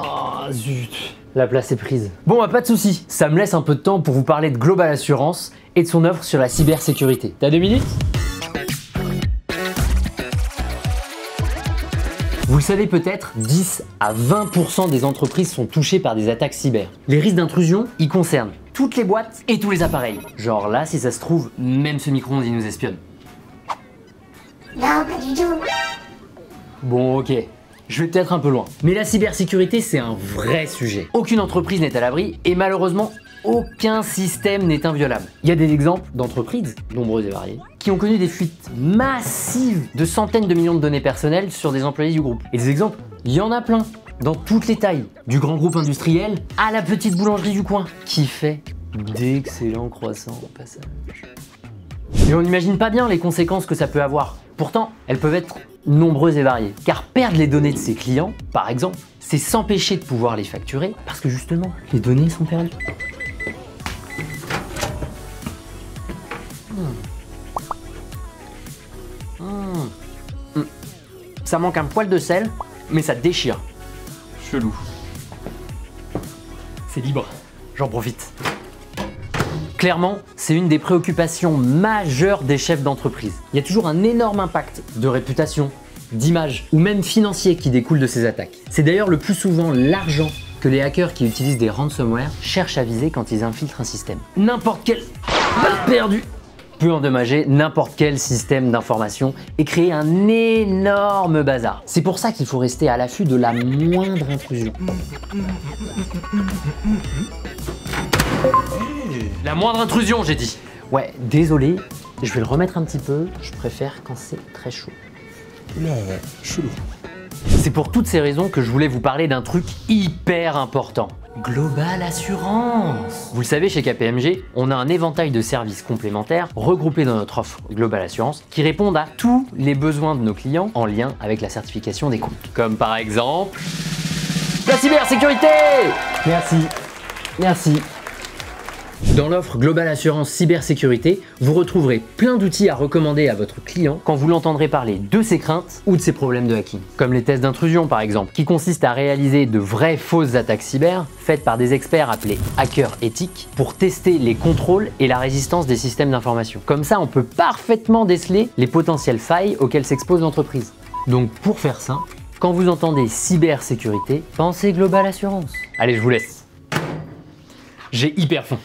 Oh zut, la place est prise. Bon, bah, pas de soucis, ça me laisse un peu de temps pour vous parler de Global Assurance et de son offre sur la cybersécurité. T'as 2 minutes? Vous le savez peut-être, 10 à 20% des entreprises sont touchées par des attaques cyber. Les risques d'intrusion, ils concernent toutes les boîtes et tous les appareils. Genre là, si ça se trouve, même ce micro-ondes, il nous espionne. Non, pas du tout. Bon, ok. Je vais peut-être un peu loin. Mais la cybersécurité, c'est un vrai sujet. Aucune entreprise n'est à l'abri et malheureusement, aucun système n'est inviolable. Il y a des exemples d'entreprises, nombreuses et variées, qui ont connu des fuites massives de centaines de millions de données personnelles sur des employés du groupe. Et des exemples, il y en a plein, dans toutes les tailles, du grand groupe industriel à la petite boulangerie du coin, qui fait d'excellents croissants au passage. Mais on n'imagine pas bien les conséquences que ça peut avoir. Pourtant, elles peuvent être nombreuses et variées. Car perdre les données de ses clients, par exemple, c'est s'empêcher de pouvoir les facturer parce que justement, les données sont perdues. Ça manque un poil de sel, mais ça déchire. Chelou. C'est libre, j'en profite. Clairement, c'est une des préoccupations majeures des chefs d'entreprise. Il y a toujours un énorme impact de réputation, d'image ou même financier qui découle de ces attaques. C'est d'ailleurs le plus souvent l'argent que les hackers qui utilisent des ransomware cherchent à viser quand ils infiltrent un système. N'importe quel balle perdue peut endommager n'importe quel système d'information et créer un énorme bazar. C'est pour ça qu'il faut rester à l'affût de la moindre intrusion. La moindre intrusion, j'ai dit. Ouais, désolé, je vais le remettre un petit peu. Je préfère quand c'est très chaud. Là, chelou. C'est pour toutes ces raisons que je voulais vous parler d'un truc hyper important. Global Assurance. Vous le savez, chez KPMG, on a un éventail de services complémentaires regroupés dans notre offre Global Assurance qui répondent à tous les besoins de nos clients en lien avec la certification des comptes. Comme par exemple la cybersécurité. Merci. Merci. Dans l'offre Global Assurance Cybersécurité, vous retrouverez plein d'outils à recommander à votre client quand vous l'entendrez parler de ses craintes ou de ses problèmes de hacking. Comme les tests d'intrusion par exemple, qui consistent à réaliser de vraies fausses attaques cyber faites par des experts appelés hackers éthiques pour tester les contrôles et la résistance des systèmes d'information. Comme ça, on peut parfaitement déceler les potentielles failles auxquelles s'expose l'entreprise. Donc pour faire ça, quand vous entendez cybersécurité, pensez Global Assurance. Allez, je vous laisse. J'ai hyper faim.